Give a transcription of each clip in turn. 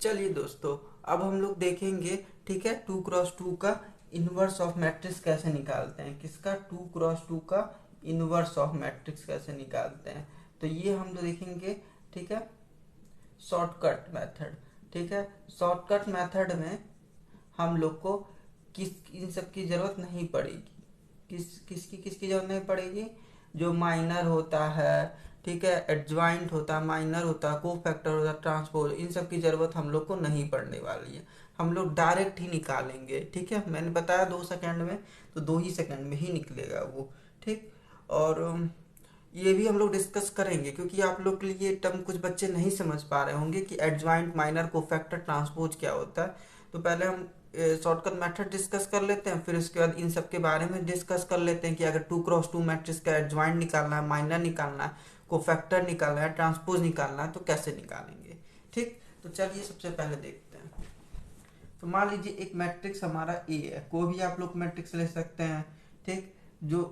चलिए दोस्तों, अब हम लोग देखेंगे। ठीक है, 2x2 का इनवर्स ऑफ मैट्रिक्स कैसे निकालते हैं। किसका? 2x2 का इनवर्स ऑफ मैट्रिक्स कैसे निकालते हैं, तो ये हम लोग देखेंगे। ठीक है, शॉर्टकट मेथड। ठीक है, शॉर्टकट मेथड में हम लोग को इन सब की जरूरत नहीं पड़ेगी। किसकी जरूरत नहीं पड़ेगी? जो माइनर होता है, ठीक है, एडजॉइंट होता है, माइनर होता है, को फैक्टर होता है, ट्रांसपोज, इन सब की जरूरत हम लोग को नहीं पड़ने वाली है। हम लोग डायरेक्ट ही निकालेंगे। ठीक है, मैंने बताया 2 सेकंड में, तो 2 ही सेकंड में ही निकलेगा वो। ठीक। और ये भी हम लोग डिस्कस करेंगे, क्योंकि आप लोग के लिए टर्म कुछ बच्चे नहीं समझ पा रहे होंगे कि एडजॉइंट, माइनर, कोफैक्टर, ट्रांसपोज क्या होता है। तो पहले हम शॉर्टकट मेथड डिस्कस कर लेते हैं, फिर उसके बाद इन सब के बारे में डिस्कस कर लेते हैं कि अगर 2x2 मैट्रिक्स का एडजॉइंट निकालना है, माइनर निकालना है, कोफैक्टर निकालना है, ट्रांसपोज निकालना है, तो कैसे निकालेंगे। ठीक, तो चलिए सबसे पहले देखते हैं। तो मान लीजिए एक मैट्रिक्स हमारा ए है, कोई भी आप लोग मैट्रिक्स ले सकते हैं। ठीक, जो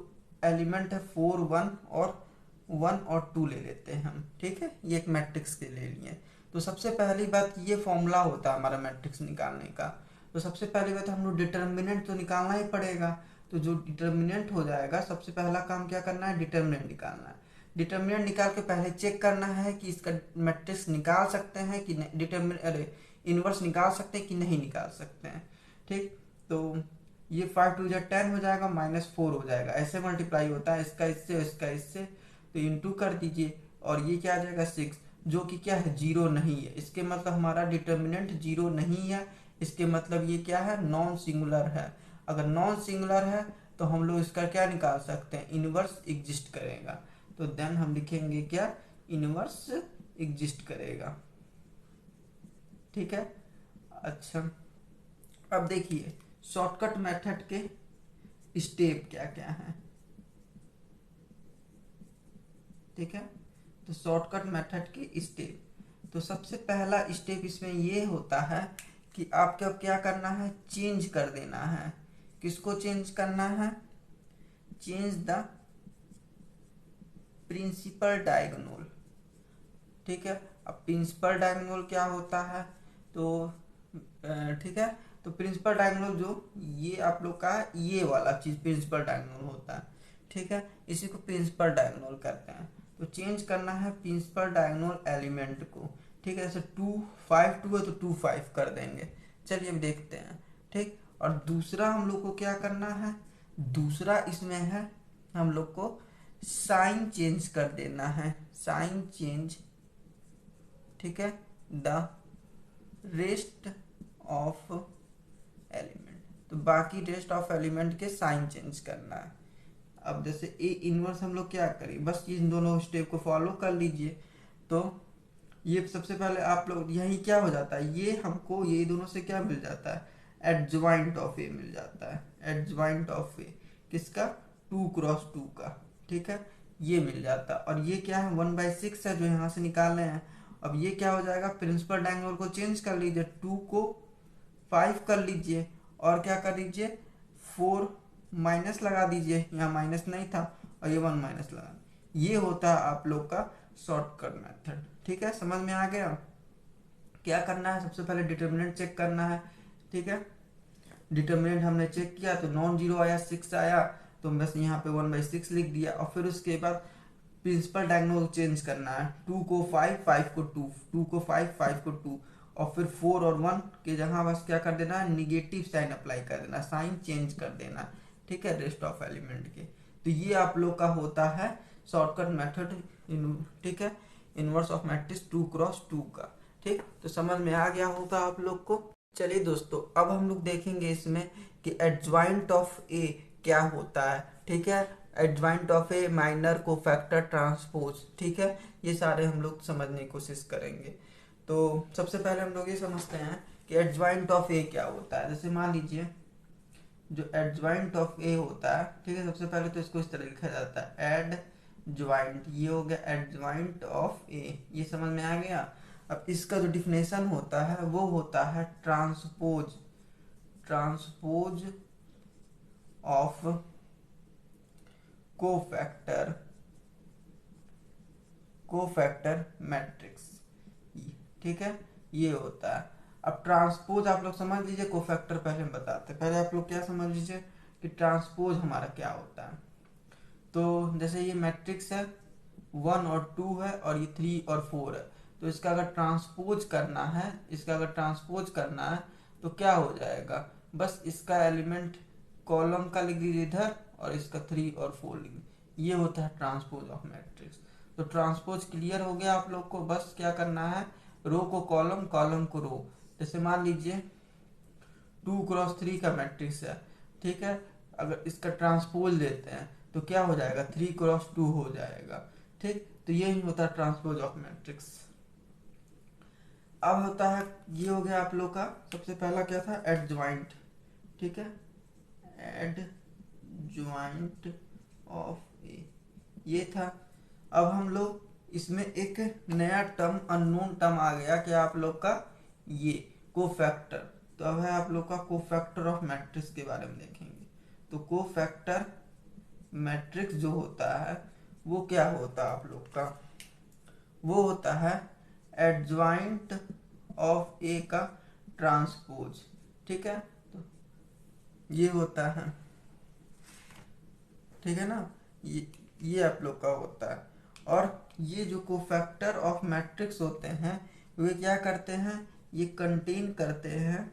एलिमेंट है 4, 1 और 1 और 2 ले लेते हैं हम। ठीक है, ये एक मैट्रिक्स के ले लिए। तो सबसे पहली बात, ये फॉर्मूला होता है हमारा मैट्रिक्स निकालने का। तो सबसे पहली बात, हम लोग डिटर्मिनेंट तो निकालना ही पड़ेगा। तो जो डिटर्मिनेंट हो जाएगा, सबसे पहला काम क्या करना है? डिटर्मिनेंट निकालना है। डिटर्मिनेंट निकाल के पहले चेक करना है कि इसका मैट्रिक्स निकाल सकते हैं कि नहीं, इनवर्स निकाल सकते हैं कि नहीं निकाल सकते हैं। ठीक, तो ये 5 2 10 हो जाएगा, -4 हो जाएगा, ऐसे मल्टीप्लाई होता है, इसका इससे और इसका इससे, तो इंटू कर दीजिए। और ये क्या आ जाएगा? 6, जो कि क्या है? जीरो नहीं है। इसके मतलब हमारा डिटर्मिनेंट जीरो नहीं है। इसके मतलब ये क्या है? नॉन सिंगुलर है। अगर नॉन सिंगुलर है तो हम लोग इसका क्या निकाल सकते हैं? इनवर्स एग्जिस्ट करेगा। तो देन हम लिखेंगे क्या? इनवर्स एग्जिस्ट करेगा। ठीक है, अच्छा, अब देखिए शॉर्टकट मेथड के स्टेप क्या क्या हैं। ठीक है, तो शॉर्टकट मेथड के स्टेप, तो सबसे पहला स्टेप इसमें ये होता है कि आपको क्या करना है? चेंज कर देना है। किसको चेंज करना है? Change the principal diagonal. ठीक है, अब प्रिंसिपल डायगोनल क्या होता है? तो ठीक है, तो प्रिंसिपल डायगोनल जो ये आप लोग का ये वाला चीज प्रिंसिपल डायगोनल होता है। ठीक है, इसी को प्रिंसिपल डायगोनल करते हैं। तो चेंज करना है प्रिंसिपल डायगोनल एलिमेंट को। ठीक है, जैसे 2 5 2 है तो 2 5 कर देंगे। चलिए अब देखते हैं। ठीक, और दूसरा हम लोग को क्या करना है? दूसरा इसमें है, हम लोग को साइन चेंज कर देना है। साइन चेंज, ठीक है, द रेस्ट ऑफ एलिमेंट, तो बाकी रेस्ट ऑफ एलिमेंट के साइन चेंज करना है। अब जैसे ए इनवर्स हम लोग क्या करें? बस इन दोनों स्टेप को फॉलो कर लीजिए। तो ये सबसे पहले आप लोग यही क्या हो जाता है, ये हमको ये दोनों से क्या मिल जाता है? एडजॉइंट ऑफ ए मिल जाता है। एडजॉइंट ऑफ ए किसका? 2x2 का। ठीक है, ये मिल जाता है। और ये क्या है? 1/6 है जो यहाँ से निकाले हैं। अब ये क्या हो जाएगा? प्रिंसिपल डायगोनल को चेंज कर लीजिए, 2 को 5 कर लीजिए, और क्या कर लीजिए? 4 माइनस लगा दीजिए, यहाँ माइनस नहीं था, और ये 1 माइनस लगा। ये होता है आप लोग का शॉर्टकट मेथड। ठीक है, समझ में आ गया? क्या करना है? सबसे पहले डिटर्मिनेंट चेक करना है। ठीक है, डिटर्मिनेंट हमने चेक किया तो नॉन जीरो आया, 6 आया, तो बस यहाँ पे 1/6 लिख दिया। और फिर उसके बाद प्रिंसिपल डायगोनल चेंज करना है, 2 को 5 5 को 2, 2 को 5 5 को 2, और फिर 4 और 1 के जहाँ बस क्या कर देना है? निगेटिव साइन अप्लाई कर देना, साइन चेंज कर देना। ठीक है, रेस्ट ऑफ एलिमेंट के। तो ये आप लोग का होता है शॉर्टकट मेथड। ठीक है, इनवर्स ऑफ मैट्रिक्स 2x2 का। ठीक, तो समझ में आ गया होगा आप लोग को। चलिए दोस्तों, अब हम लोग देखेंगे इसमें कि एडजॉइंट ऑफ ए क्या होता है। ठीक है, adjoint of A, minor, cofactor, transpose. ठीक है, ये सारे हम लोग समझने की कोशिश करेंगे। तो सबसे पहले हम लोग ये समझते हैं कि एडजॉइंट ऑफ ए क्या होता है। जैसे मान लीजिए जो एडजॉइंट ऑफ ए होता है, ठीक है, सबसे पहले तो इसको इस तरह लिखा जाता है, एड ज्वाइंट, ये हो गया एडजॉइंट ऑफ ए, ये समझ में आ गया। अब इसका जो डिफिनेशन होता है वो होता है transpose, transpose of cofactor, cofactor matrix. ठीक है, ये होता है। अब ट्रांसपोज आप लोग समझ लीजिए, कोफैक्टर पहले हम बताते हैं। पहले आप लोग क्या समझ लीजिए कि ट्रांसपोज हमारा क्या होता है। तो जैसे ये मैट्रिक्स है, 1 और 2 है, और ये 3 और 4 है। तो इसका अगर ट्रांसपोज करना है, इसका अगर ट्रांसपोज करना है तो क्या हो जाएगा, बस इसका एलिमेंट कॉलम का लिख दीजिए इधर, और इसका 3 और 4 लिख दीजिए। ये होता है ट्रांसपोज ऑफ मैट्रिक्स। तो ट्रांसपोज क्लियर हो गया आप लोग को। बस क्या करना है, रो को कॉलम, कॉलम को रो। जैसे मान लीजिए 2 × 3 का मैट्रिक्स है, ठीक है। अगर इसका ट्रांसपोज लेते हैं तो क्या हो जाएगा, 3 × 2 हो जाएगा, ठीक। तो यही होता है ट्रांसपोज ऑफ मैट्रिक्स। अब होता है, ये हो गया आप लोग का सबसे पहला क्या था, एडज्वाइंट, ठीक है। एडज्वाइंट ऑफ ए, ये था। अब हम लोग इसमें एक नया टर्म, अननोन टर्म आ गया क्या आप लोग का, ये कोफैक्टर। तो अब है आप लोग का कोफैक्टर ऑफ मैट्रिक्स के बारे में देखेंगे। तो कोफैक्टर मैट्रिक्स जो होता है वो क्या होता है आप लोग का, वो होता है एडज्वाइंट ऑफ ए का ट्रांसपोज, ठीक है। तो ये होता है, ठीक है ना, ये आप लोग का होता है। और ये जो कोफैक्टर ऑफ मैट्रिक्स होते हैं वे क्या करते हैं, ये कंटेन करते हैं,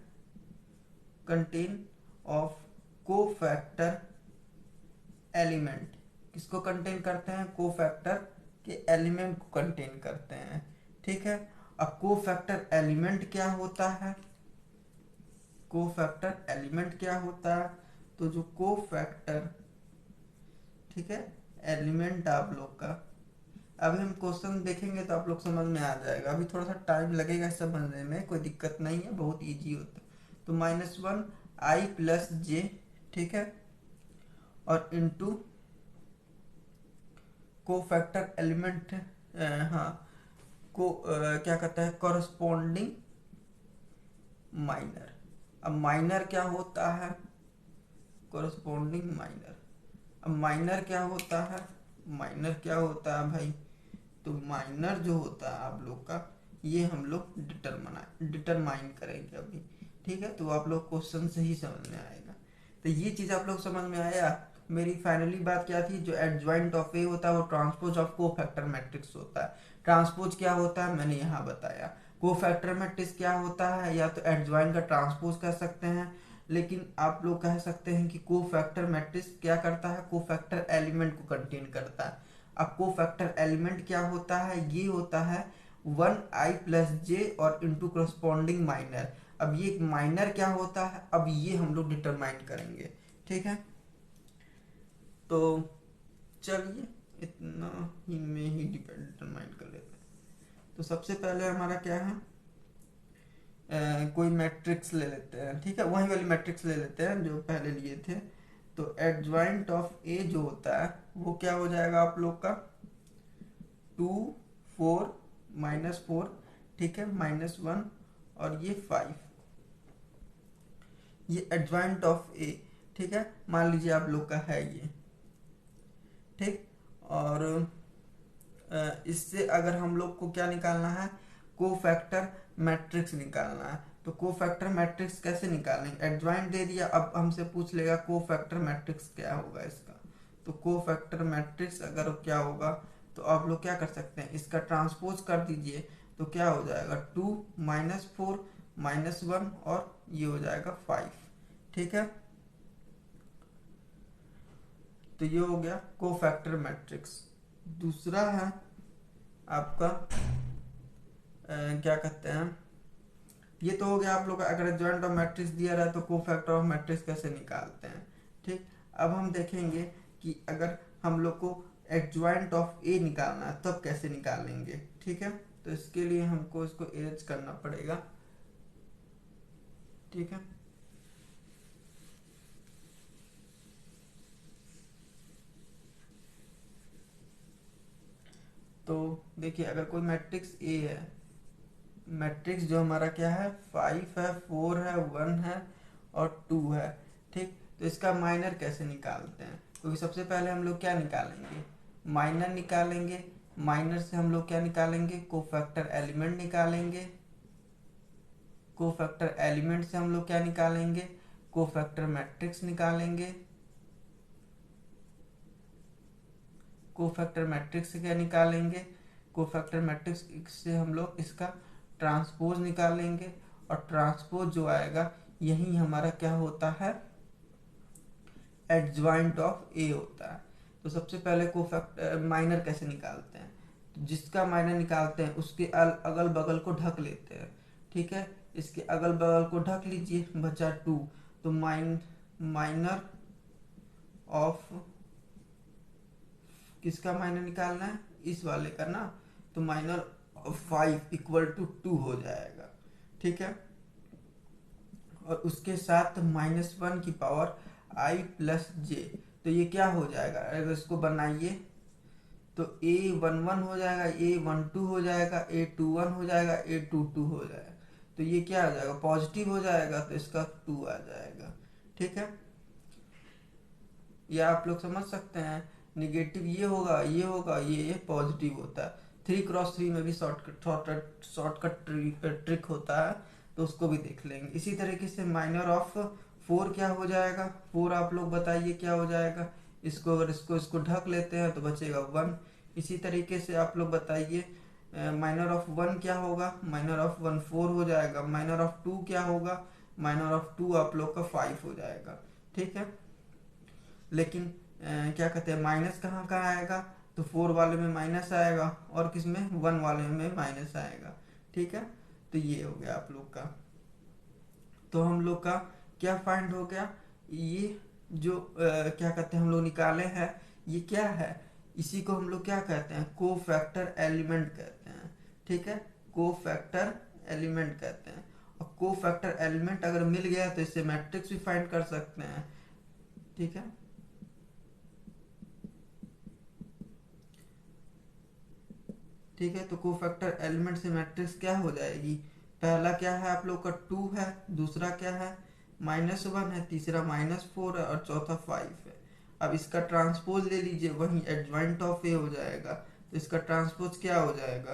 कंटेन ऑफ कोफैक्टर एलिमेंट। किसको कंटेन करते हैं, कोफैक्टर के एलिमेंट को कंटेन करते हैं, ठीक है। अब कोफैक्टर एलिमेंट क्या होता है, कोफैक्टर एलिमेंट क्या होता है, तो जो कोफैक्टर, ठीक है, एलिमेंट आप लोग का, अभी हम क्वेश्चन देखेंगे तो आप लोग समझ में आ जाएगा। अभी थोड़ा सा टाइम लगेगा समझने में, कोई दिक्कत नहीं है, बहुत इजी होता है। तो -1 i + j, ठीक है, और इनटू कोफैक्टर एलिमेंट, हाँ, को क्या कहता है, कॉरस्पॉन्डिंग माइनर। अब माइनर क्या होता है, कॉरस्पॉन्डिंग माइनर। अब माइनर क्या होता है, माइनर क्या होता है भाई, तो माइनर जो होता है आप लोग का, ये हम लोग डिटरमाइन करेंगे अभी, ठीक है। तो आप लोग क्वेश्चन से ही समझ में आएगा। तो ये चीज़ आप लोग समझ में आया। मेरी फाइनली बात क्या थी, जो एडज्वाइंट ऑफ ए होता है वो ट्रांसपोज ऑफ कोफैक्टर मैट्रिक्स होता है। ट्रांसपोज क्या होता है मैंने यहाँ बताया। कोफैक्टर मैट्रिक्स क्या होता है, या तो एडज्वाइंट का ट्रांसपोज कह सकते हैं, लेकिन आप लोग कह सकते हैं कि कोफैक्टर मैट्रिक्स क्या करता है, कोफैक्टर एलिमेंट को कंटेन करता है। अब कोफैक्टर एलिमेंट क्या होता है, ये होता है 1i + j और इंटू करस्पॉन्डिंग माइनर। अब ये माइनर क्या होता है, अब ये हम लोग डिटरमाइन करेंगे, ठीक है। तो चलिए इतना ही में ही डिटरमाइन कर लेते हैं। तो सबसे पहले हमारा क्या है, कोई मैट्रिक्स ले लेते हैं, ठीक है, वही वाली मैट्रिक्स ले लेते हैं जो पहले लिए थे। तो एडज्वाइंट ऑफ ए जो होता है वो क्या हो जाएगा आप लोग का, 2 4 -4, ठीक है, -1 और ये 5, ये एडज्वाइंट ऑफ ए, ठीक है, मान लीजिए आप लोग का है ये, ठीक। और इससे अगर हम लोग को क्या निकालना है, कोफैक्टर मैट्रिक्स निकालना है। तो कोफैक्टर मैट्रिक्स कैसे निकालेंगे, एडज्वाइंट दे दिया, अब हमसे पूछ लेगा कोफैक्टर मैट्रिक्स क्या होगा इसका। तो कोफैक्टर मैट्रिक्स अगर क्या होगा, तो आप लोग क्या कर सकते हैं, इसका ट्रांसपोज कर दीजिए। तो क्या हो जाएगा, 2 -4 -1 और ये हो जाएगा 5, ठीक है। तो ये हो गया कोफैक्टर मैट्रिक्स। दूसरा है आपका क्या कहते हैं, ये तो हो गया आप लोग का, अगर एडजॉइंट ऑफ मैट्रिक्स दिया रहा है तो कोफैक्टर ऑफ मैट्रिक्स कैसे निकालते हैं, ठीक। अब हम देखेंगे कि अगर हम लोग को एडजॉइंट ऑफ ए निकालना है तब कैसे निकालेंगे, ठीक है। तो इसके लिए हमको इसको एज करना पड़ेगा, ठीक है। तो देखिए अगर कोई मैट्रिक्स ए है, मैट्रिक्स जो हमारा क्या है, 5 है, 4 है, 1 है और 2 है, ठीक। तो इसका माइनर कैसे निकालते हैं, क्योंकि सबसे पहले हम लोग क्या निकालेंगे, माइनर निकालेंगे। माइनर से हम लोग क्या निकालेंगे, कोफैक्टर एलिमेंट निकालेंगे, कोफैक्टर एलिमेंट से हम लोग क्या निकालेंगे, कोफैक्टर मैट्रिक्स निकालेंगे। कोफैक्टर मैट्रिक्स से क्या निकालेंगे, कोफैक्टर मैट्रिक्स से हम लोग इसका ट्रांसपोज निकालेंगे, और ट्रांसपोज जो आएगा यही हमारा क्या होता है, एडज्वाइंट ऑफ ए होता है। तो सबसे पहले कोफैक्टर माइनर कैसे निकालते हैं, तो जिसका माइनर निकालते हैं उसके अगल बगल को ढक लेते हैं, ठीक है। इसके अगल बगल को ढक लीजिए, बचा 2, तो माइनर ऑफ किसका माइनर निकालना है, इस वाले का ना, तो माइनर 5 इक्वल टू 2 हो जाएगा, ठीक है। और उसके साथ -1 की पावर i प्लस जे, तो ये क्या हो जाएगा, अगर इसको बनाइए तो a11 हो जाएगा, a12 हो जाएगा, a21 हो जाएगा, a22 हो जाएगा। तो ये क्या आ जाएगा, पॉजिटिव हो जाएगा, तो इसका 2 आ जाएगा, ठीक है। या आप लोग समझ सकते हैं, निगेटिव ये होगा, ये होगा, ये पॉजिटिव होता है। 3x3 में भी शॉर्टकट ट्रिक होता है, तो उसको भी देख लेंगे। इसी तरीके से माइनर ऑफ 4 क्या हो जाएगा, 4 आप लोग बताइए क्या हो जाएगा, इसको अगर इसको ढक लेते हैं तो बचेगा 1। इसी तरीके से आप लोग बताइए माइनर ऑफ 1 क्या होगा, माइनर ऑफ 1 4 हो जाएगा। माइनर ऑफ 2 क्या होगा, माइनर ऑफ 2 आप लोग का 5 हो जाएगा, ठीक है। लेकिन क्या कहते हैं, माइनस कहाँ कहाँ आएगा, तो 4 वाले में माइनस आएगा, और किस में, 1 वाले में माइनस आएगा, ठीक है। तो ये हो गया आप लोग का। तो हम लोग का क्या फाइंड हो गया, ये जो क्या कहते हैं हम लोग निकाले हैं, ये क्या है, इसी को हम लोग क्या कहते हैं, कोफैक्टर एलिमेंट कहते हैं, ठीक है। कोफैक्टर एलिमेंट कहते हैं। और कोफैक्टर एलिमेंट अगर मिल गया तो इससे मैट्रिक्स भी फाइंड कर सकते हैं, ठीक है। ठीक है, तो कोफैक्टर एलिमेंट से मैट्रिक्स क्या हो जाएगी, पहला क्या है आप लोग का 2 है, दूसरा क्या है -1 है, तीसरा -4 है, और चौथा 5 है। अब इसका ट्रांसपोज ले लीजिए, वही एडजॉइंट ऑफ ए हो जाएगा, तो इसका ट्रांसपोज क्या हो जाएगा,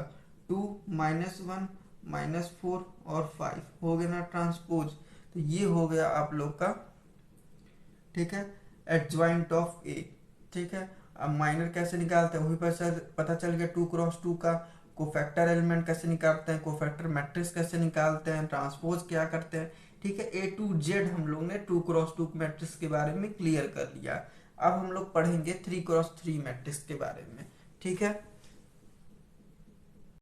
2 -1 -4 और 5 हो गया ना ट्रांसपोज। तो ये हो गया आप लोग का, ठीक है, एडजॉइंट ऑफ ए, ठीक है। अब माइनर कैसे निकालते हैं वही पता चल गया, 2x2 का। कोफैक्टर एलिमेंट कैसे निकालते हैं, कोफैक्टर मैट्रिक्स कैसे निकालते हैं, ट्रांसपोज क्या करते हैं, ठीक है। A to Z हम लोग ने 2x2 मैट्रिक्स के बारे में क्लियर कर लिया। अब हम लोग पढ़ेंगे 3x3 मैट्रिक्स के बारे में, ठीक है।